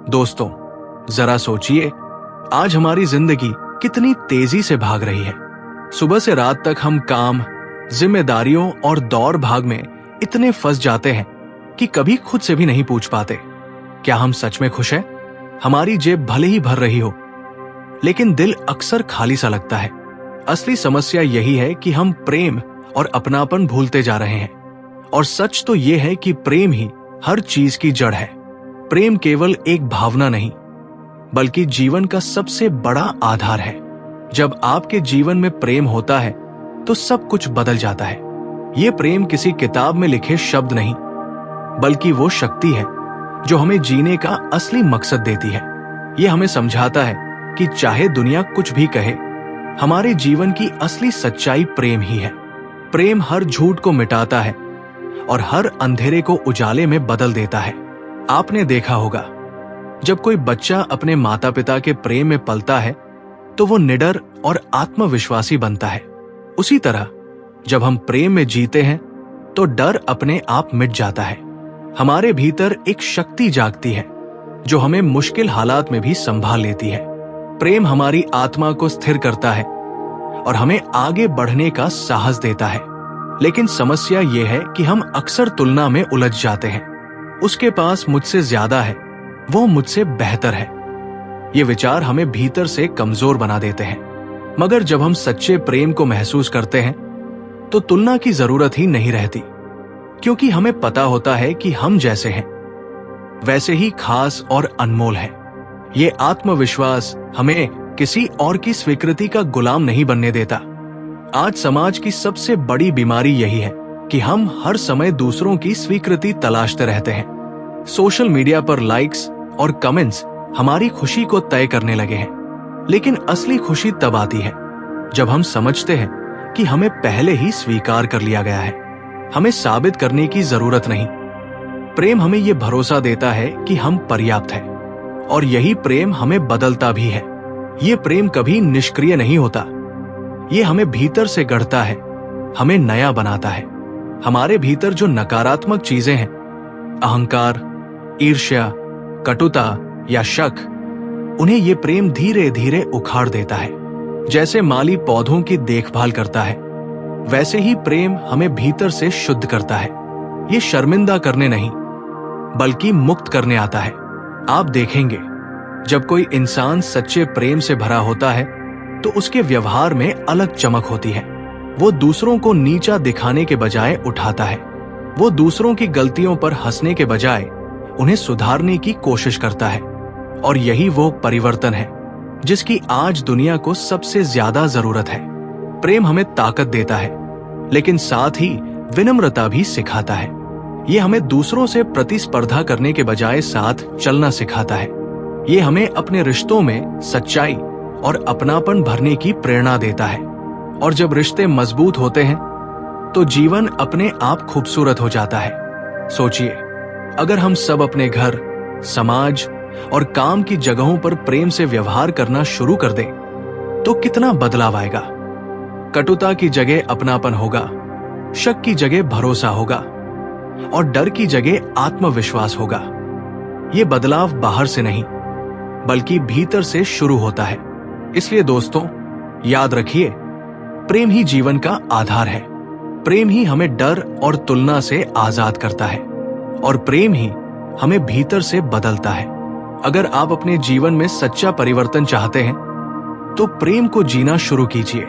दोस्तों, जरा सोचिए, आज हमारी जिंदगी कितनी तेजी से भाग रही है। सुबह से रात तक हम काम, जिम्मेदारियों और दौड़ भाग में इतने फंस जाते हैं कि कभी खुद से भी नहीं पूछ पाते, क्या हम सच में खुश हैं? हमारी जेब भले ही भर रही हो, लेकिन दिल अक्सर खाली सा लगता है। असली समस्या यही है कि हम प्रेम और अपनापन भूलते जा रहे हैं। और सच तो यह है कि प्रेम ही हर चीज की जड़ है। प्रेम केवल एक भावना नहीं, बल्कि जीवन का सबसे बड़ा आधार है। जब आपके जीवन में प्रेम होता है तो सब कुछ बदल जाता है। ये प्रेम किसी किताब में लिखे शब्द नहीं, बल्कि वो शक्ति है जो हमें जीने का असली मकसद देती है। ये हमें समझाता है कि चाहे दुनिया कुछ भी कहे, हमारे जीवन की असली सच्चाई प्रेम ही है। प्रेम हर झूठ को मिटाता है और हर अंधेरे को उजाले में बदल देता है। आपने देखा होगा, जब कोई बच्चा अपने माता पिता के प्रेम में पलता है तो वो निडर और आत्मविश्वासी बनता है। उसी तरह जब हम प्रेम में जीते हैं तो डर अपने आप मिट जाता है। हमारे भीतर एक शक्ति जागती है जो हमें मुश्किल हालात में भी संभाल लेती है। प्रेम हमारी आत्मा को स्थिर करता है और हमें आगे बढ़ने का साहस देता है। लेकिन समस्या यह है कि हम अक्सर तुलना में उलझ जाते हैं। उसके पास मुझसे ज्यादा है, वो मुझसे बेहतर है। ये विचार हमें भीतर से कमजोर बना देते हैं। मगर जब हम सच्चे प्रेम को महसूस करते हैं तो तुलना की जरूरत ही नहीं रहती, क्योंकि हमें पता होता है कि हम जैसे हैं वैसे ही खास और अनमोल हैं। ये आत्मविश्वास हमें किसी और की स्वीकृति का गुलाम नहीं बनने देता। आज समाज की सबसे बड़ी बीमारी यही है कि हम हर समय दूसरों की स्वीकृति तलाशते रहते हैं। सोशल मीडिया पर लाइक्स और कमेंट्स हमारी खुशी को तय करने लगे हैं। लेकिन असली खुशी तब आती है जब हम समझते हैं कि हमें पहले ही स्वीकार कर लिया गया है। हमें साबित करने की जरूरत नहीं। प्रेम हमें यह भरोसा देता है कि हम पर्याप्त हैं, और यही प्रेम हमें बदलता भी है। ये प्रेम कभी निष्क्रिय नहीं होता। ये हमें भीतर से गढ़ता है, हमें नया बनाता है। हमारे भीतर जो नकारात्मक चीजें हैं, अहंकार, ईर्ष्या, कटुता या शक, उन्हें ये प्रेम धीरे धीरे उखाड़ देता है। जैसे माली पौधों की देखभाल करता है, वैसे ही प्रेम हमें भीतर से शुद्ध करता है। ये शर्मिंदा करने नहीं, बल्कि मुक्त करने आता है। आप देखेंगे, जब कोई इंसान सच्चे प्रेम से भरा होता है तो उसके व्यवहार में अलग चमक होती है। वो दूसरों को नीचा दिखाने के बजाय उठाता है। वो दूसरों की गलतियों पर हंसने के बजाय उन्हें सुधारने की कोशिश करता है। और यही वो परिवर्तन है जिसकी आज दुनिया को सबसे ज्यादा जरूरत है। प्रेम हमें ताकत देता है, लेकिन साथ ही विनम्रता भी सिखाता है। ये हमें दूसरों से प्रतिस्पर्धा करने के बजाय साथ चलना सिखाता है। ये हमें अपने रिश्तों में सच्चाई और अपनापन भरने की प्रेरणा देता है। और जब रिश्ते मजबूत होते हैं तो जीवन अपने आप खूबसूरत हो जाता है। सोचिए, अगर हम सब अपने घर, समाज और काम की जगहों पर प्रेम से व्यवहार करना शुरू कर दें तो कितना बदलाव आएगा। कटुता की जगह अपनापन होगा, शक की जगह भरोसा होगा और डर की जगह आत्मविश्वास होगा। ये बदलाव बाहर से नहीं, बल्कि भीतर से शुरू होता है। इसलिए दोस्तों, याद रखिए, प्रेम ही जीवन का आधार है। प्रेम ही हमें डर और तुलना से आजाद करता है, और प्रेम ही हमें भीतर से बदलता है। अगर आप अपने जीवन में सच्चा परिवर्तन चाहते हैं तो प्रेम को जीना शुरू कीजिए।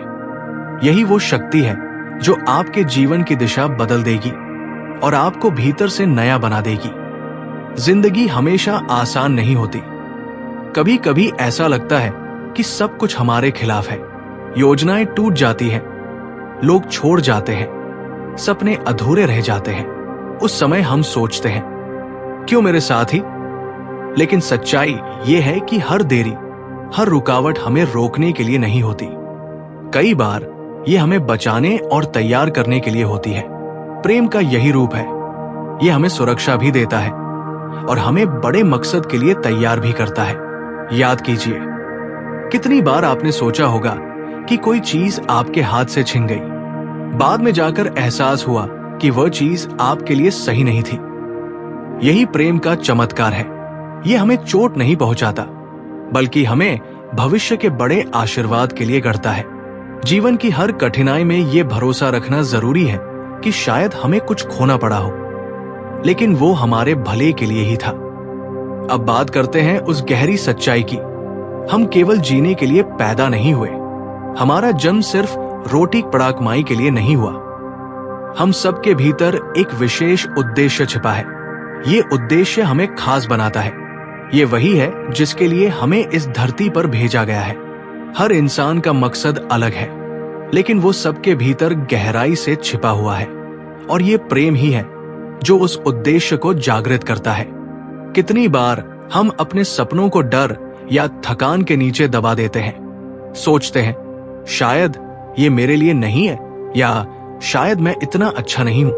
यही वो शक्ति है जो आपके जीवन की दिशा बदल देगी और आपको भीतर से नया बना देगी। जिंदगी हमेशा आसान नहीं होती। कभी कभी ऐसा लगता है कि सब कुछ हमारे खिलाफ है। योजनाएं टूट जाती हैं, लोग छोड़ जाते हैं, सपने अधूरे रह जाते हैं। उस समय हम सोचते हैं, क्यों मेरे साथ ही? लेकिन सच्चाई यह है कि हर देरी, हर रुकावट हमें रोकने के लिए नहीं होती। कई बार यह हमें बचाने और तैयार करने के लिए होती है। प्रेम का यही रूप है। यह हमें सुरक्षा भी देता है और हमें बड़े मकसद के लिए तैयार भी करता है। याद कीजिए, कितनी बार आपने सोचा होगा कि कोई चीज आपके हाथ से छिन गई। बाद में जाकर एहसास हुआ कि वह चीज आपके लिए सही नहीं थी। यही प्रेम का चमत्कार है। ये हमें चोट नहीं पहुंचाता, बल्कि हमें भविष्य के बड़े आशीर्वाद के लिए गढ़ता है। जीवन की हर कठिनाई में ये भरोसा रखना जरूरी है कि शायद हमें कुछ खोना पड़ा हो, लेकिन वो हमारे भले के लिए ही था। अब बात करते हैं उस गहरी सच्चाई की। हम केवल जीने के लिए पैदा नहीं हुए। हमारा जन्म सिर्फ रोटी पड़ाकमाई के लिए नहीं हुआ। हम सबके भीतर एक विशेष उद्देश्य छिपा है। ये उद्देश्य हमें खास बनाता है। ये वही है जिसके लिए हमें इस धरती पर भेजा गया है। हर इंसान का मकसद अलग है, लेकिन वो सबके भीतर गहराई से छिपा हुआ है। और ये प्रेम ही है जो उस उद्देश्य को जागृत करता है। कितनी बार हम अपने सपनों को डर या थकान के नीचे दबा देते हैं। सोचते हैं शायद ये मेरे लिए नहीं है, या शायद मैं इतना अच्छा नहीं हूं।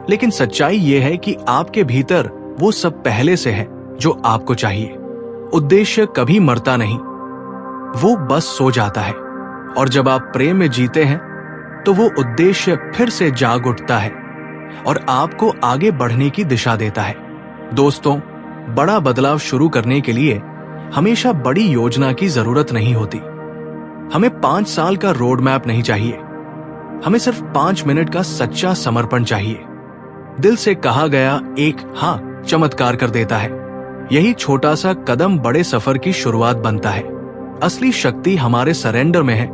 लेकिन सच्चाई ये है कि आपके भीतर वो सब पहले से है जो आपको चाहिए। उद्देश्य कभी मरता नहीं, वो बस सो जाता है। और जब आप प्रेम में जीते हैं तो वो उद्देश्य फिर से जाग उठता है और आपको आगे बढ़ने की दिशा देता है। दोस्तों, बड़ा बदलाव शुरू करने के लिए हमेशा बड़ी योजना की जरूरत नहीं होती। हमें 5 साल का रोड मैप नहीं चाहिए, हमें सिर्फ 5 मिनट का सच्चा समर्पण चाहिए। दिल से कहा गया एक हाँ चमत्कार कर देता है। यही छोटा सा कदम बड़े सफर की शुरुआत बनता है। असली शक्ति हमारे सरेंडर में है,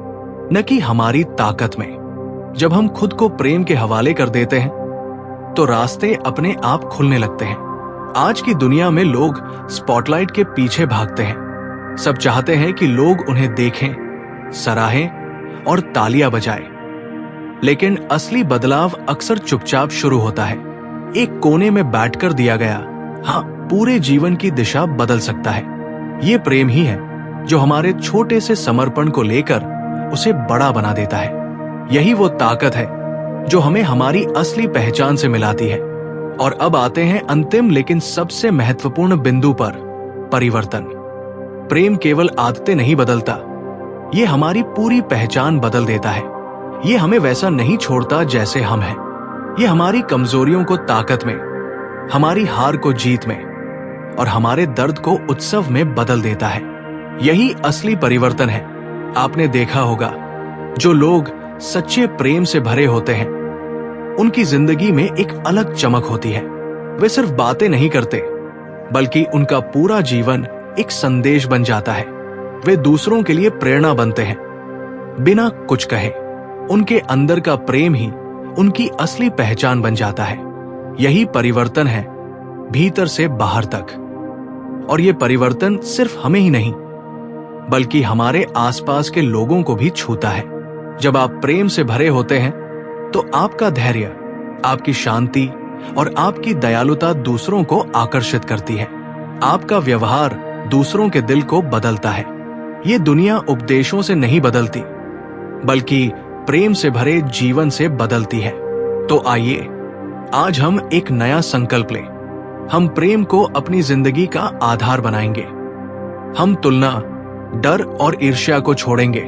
न कि हमारी ताकत में। जब हम खुद को प्रेम के हवाले कर देते हैं तो रास्ते अपने आप खुलने लगते हैं। आज की दुनिया में लोग स्पॉटलाइट के पीछे भागते हैं। सब चाहते हैं कि लोग उन्हें देखें, सराहें और तालियां बजाएं। लेकिन असली बदलाव अक्सर चुपचाप शुरू होता है। एक कोने में बैठकर दिया गया हाँ पूरे जीवन की दिशा बदल सकता है। ये प्रेम ही है जो हमारे छोटे से समर्पण को लेकर उसे बड़ा बना देता है। यही वो ताकत है जो हमें हमारी असली पहचान से मिलाती है। और अब आते हैं अंतिम लेकिन सबसे महत्वपूर्ण बिंदु पर, परिवर्तन। प्रेम केवल आदतें नहीं बदलता, ये हमारी पूरी पहचान बदल देता है। ये हमें वैसा नहीं छोड़ता जैसे हम हैं। ये हमारी कमजोरियों को ताकत में, हमारी हार को जीत में और हमारे दर्द को उत्सव में बदल देता है। यही असली परिवर्तन है। आपने देखा होगा, जो लोग सच्चे प्रेम से भरे होते हैं उनकी जिंदगी में एक अलग चमक होती है। वे सिर्फ बातें नहीं करते, बल्कि उनका पूरा जीवन एक संदेश बन जाता है। वे दूसरों के लिए प्रेरणा बनते हैं बिना कुछ कहे। उनके अंदर का प्रेम ही उनकी असली पहचान बन जाता है। यही परिवर्तन है, भीतर से बाहर तक। और ये परिवर्तन सिर्फ हमें ही नहीं, बल्कि हमारे आसपास के लोगों को भी छूता है। जब आप प्रेम से भरे होते हैं तो आपका धैर्य, आपकी शांति और आपकी दयालुता दूसरों को आकर्षित करती है। आपका व्यवहार दूसरों के दिल को बदलता है। ये दुनिया उपदेशों से नहीं बदलती, बल्कि प्रेम से भरे जीवन से बदलती है। तो आइए आज हम एक नया संकल्प लें। हम प्रेम को अपनी जिंदगी का आधार बनाएंगे। हम तुलना, डर और ईर्ष्या को छोड़ेंगे।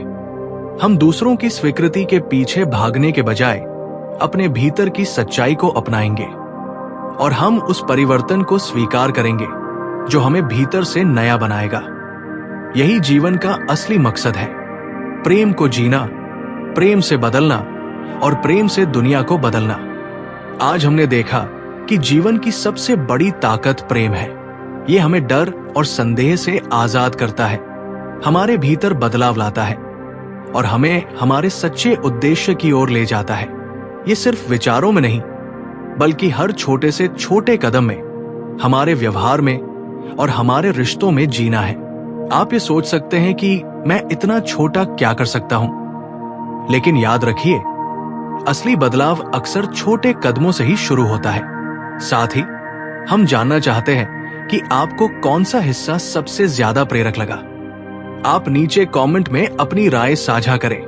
हम दूसरों की स्वीकृति के पीछे भागने के बजाय अपने भीतर की सच्चाई को अपनाएंगे। और हम उस परिवर्तन को स्वीकार करेंगे जो हमें भीतर से नया बनाएगा। यही जीवन का असली मकसद है, प्रेम को जीना, प्रेम से बदलना और प्रेम से दुनिया को बदलना। आज हमने देखा कि जीवन की सबसे बड़ी ताकत प्रेम है। ये हमें डर और संदेह से आजाद करता है, हमारे भीतर बदलाव लाता है और हमें हमारे सच्चे उद्देश्य की ओर ले जाता है। ये सिर्फ विचारों में नहीं, बल्कि हर छोटे से छोटे कदम में, हमारे व्यवहार में और हमारे रिश्तों में जीना है। आप ये सोच सकते हैं कि मैं इतना छोटा क्या कर सकता हूं, लेकिन याद रखिए, असली बदलाव अक्सर छोटे कदमों से ही शुरू होता है। साथ ही हम जानना चाहते हैं कि आपको कौन सा हिस्सा सबसे ज्यादा प्रेरक लगा। आप नीचे कमेंट में अपनी राय साझा करें।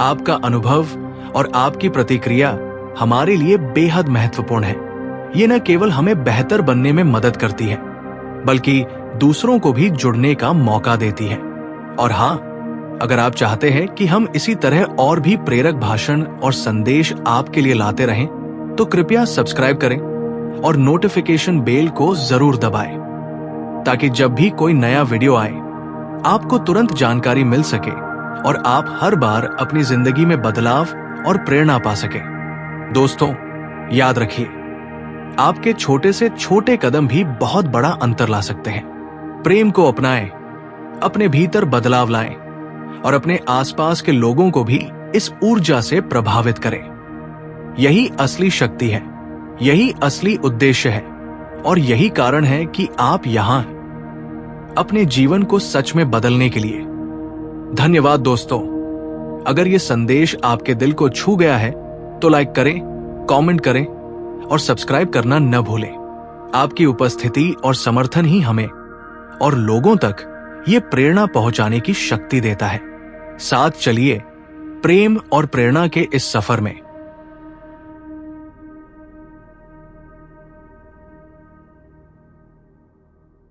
आपका अनुभव और आपकी प्रतिक्रिया हमारे लिए बेहद महत्वपूर्ण है। ये न केवल हमें बेहतर बनने में मदद करती है, बल्कि दूसरों को भी जुड़ने का मौका देती है। और हाँ, अगर आप चाहते हैं कि हम इसी तरह और भी प्रेरक भाषण और संदेश आपके लिए लाते रहें, तो कृपया सब्सक्राइब करें और नोटिफिकेशन बेल को जरूर दबाएं। ताकि जब भी कोई नया वीडियो आए आपको तुरंत जानकारी मिल सके और आप हर बार अपनी जिंदगी में बदलाव और प्रेरणा पा सके। दोस्तों, याद रखिए, आपके छोटे से छोटे कदम भी बहुत बड़ा अंतर ला सकते हैं। प्रेम को अपनाएं, अपने भीतर बदलाव लाएं और अपने आसपास के लोगों को भी इस ऊर्जा से प्रभावित करें। यही असली शक्ति है, यही असली उद्देश्य है और यही कारण है कि आप यहां हैं, अपने जीवन को सच में बदलने के लिए। धन्यवाद दोस्तों। अगर ये संदेश आपके दिल को छू गया है तो लाइक करें, कमेंट करें और सब्सक्राइब करना न भूलें। आपकी उपस्थिति और समर्थन ही हमें और लोगों तक ये प्रेरणा पहुंचाने की शक्ति देता है। साथ चलिए प्रेम और प्रेरणा के इस सफर में।